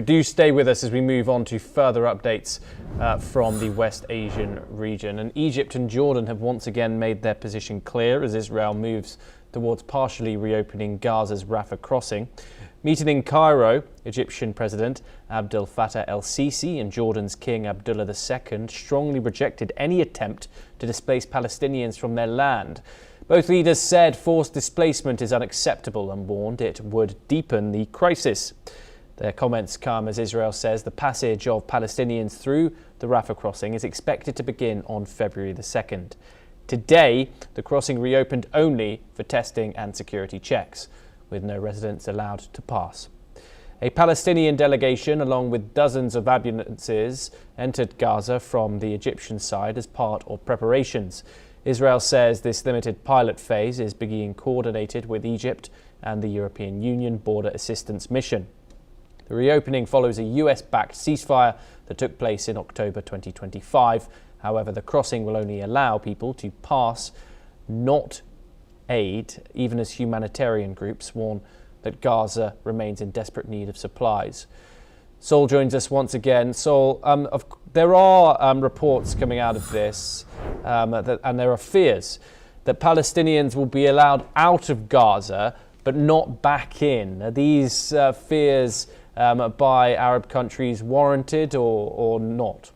Do stay with us as we move on to further updates from the West Asian region. And Egypt and Jordan have once again made their position clear as Israel moves towards partially reopening Gaza's Rafah crossing. Meeting in Cairo, Egyptian President Abdel Fattah el-Sisi and Jordan's King Abdullah II strongly rejected any attempt to displace Palestinians from their land. Both leaders said forced displacement is unacceptable and warned it would deepen the crisis. Their comments come as Israel says the passage of Palestinians through the Rafah crossing is expected to begin on February the 2nd. Today, the crossing reopened only for testing and security checks, with no residents allowed to pass. A Palestinian delegation, along with dozens of ambulances, entered Gaza from the Egyptian side as part of preparations. Israel says this limited pilot phase is being coordinated with Egypt and the European Union Border Assistance Mission. The reopening follows a US-backed ceasefire that took place in October 2025. However, the crossing will only allow people to pass, not aid, even as humanitarian groups warn that Gaza remains in desperate need of supplies. Sol joins us once again. Sol, there are reports coming out of this, and there are fears that Palestinians will be allowed out of Gaza but not back in. Are these fears by Arab countries warranted or not?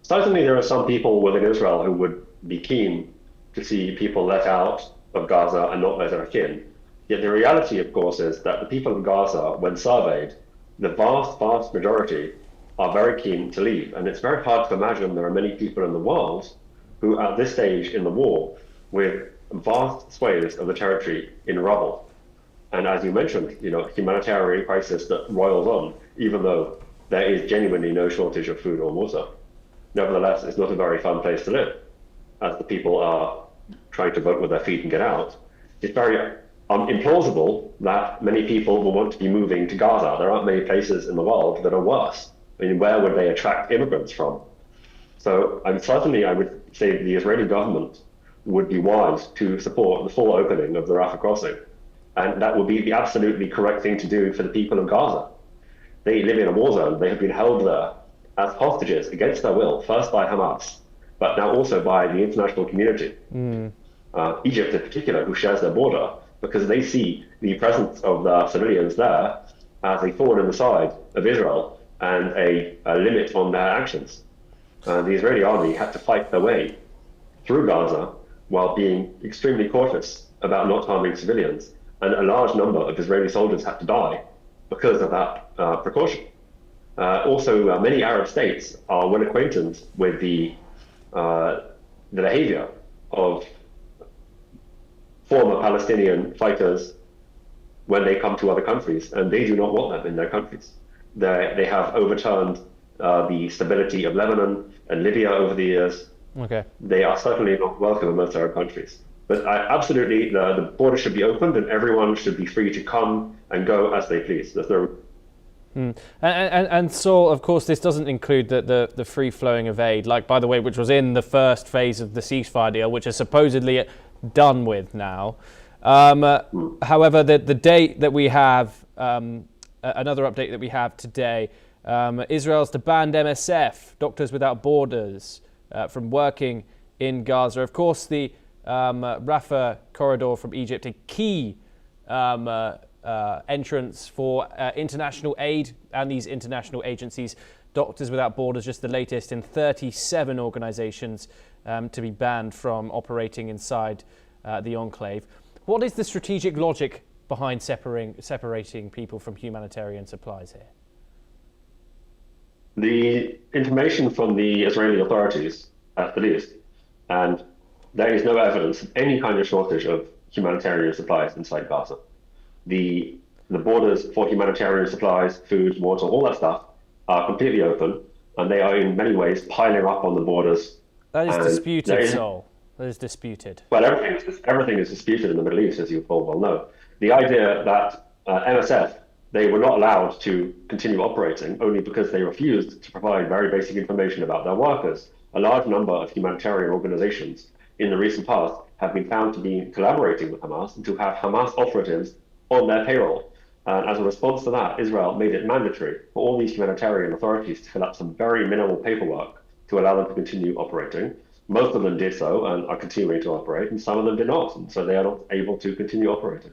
Certainly there are some people within Israel who would be keen to see people let out of Gaza and not let back in. Yet the reality, of course, is that the people of Gaza, when surveyed, the vast majority are very keen to leave. And it's very hard to imagine there are many people in the world who, at this stage in the war, with vast swathes of the territory in rubble, and as you mentioned, humanitarian crisis that roils on, even though there is genuinely no shortage of food or water. Nevertheless, it's not a very fun place to live, as the people are trying to vote with their feet and get out. It's very implausible that many people will want to be moving to Gaza. There aren't many places in the world that are worse. I mean, where would they attract immigrants from? So certainly I would say the Israeli government would be wise to support the full opening of the Rafah crossing. And that would be the absolutely correct thing to do for the people of Gaza. They live in a war zone. They have been held there as hostages against their will, first by Hamas, but now also by the international community. Egypt in particular, who shares their border, because they see the presence of the civilians there as a thorn in the side of Israel and a limit on their actions. The Israeli army had to fight their way through Gaza while being extremely cautious about not harming civilians. And a large number of Israeli soldiers had to die because of that precaution. Also, many Arab states are well acquainted with the behavior of former Palestinian fighters when they come to other countries, and they do not want them in their countries. They have overturned the stability of Lebanon and Libya over the years. Okay. They are certainly not welcome in most Arab countries. But absolutely, the border should be opened and everyone should be free to come and go as they please. There's no... And so, of course, this doesn't include the free flowing of aid, like, by the way, which was in the first phase of the ceasefire deal, which is supposedly done with now. However, the date that we have, another update that we have today, Israel's to ban MSF, Doctors Without Borders, from working in Gaza. Of course, the Rafah corridor from Egypt, a key entrance for international aid and these international agencies. Doctors Without Borders, just the latest in 37 organizations to be banned from operating inside the enclave. What is the strategic logic behind separating people from humanitarian supplies here? The information from the Israeli authorities, at the least, and there is no evidence of any kind of shortage of humanitarian supplies inside Gaza. The borders for humanitarian supplies, food, water, all that stuff are completely open, and they are in many ways piling up on the borders. That is disputed, Sol. That is disputed. Well, everything is disputed in the Middle East, as you all well know. The idea that MSF, they were not allowed to continue operating only because they refused to provide very basic information about their workers. A large number of humanitarian organizations in the recent past have been found to be collaborating with Hamas and to have Hamas operatives on their payroll. And as a response to that, Israel made it mandatory for all these humanitarian authorities to fill out some very minimal paperwork to allow them to continue operating. Most of them did so and are continuing to operate, and some of them did not, and so they are not able to continue operating.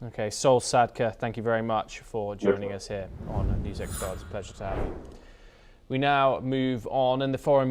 Okay, Sol Sadka, thank you very much for joining us here on NewsX. It's a pleasure to have you. We now move on, and the foreign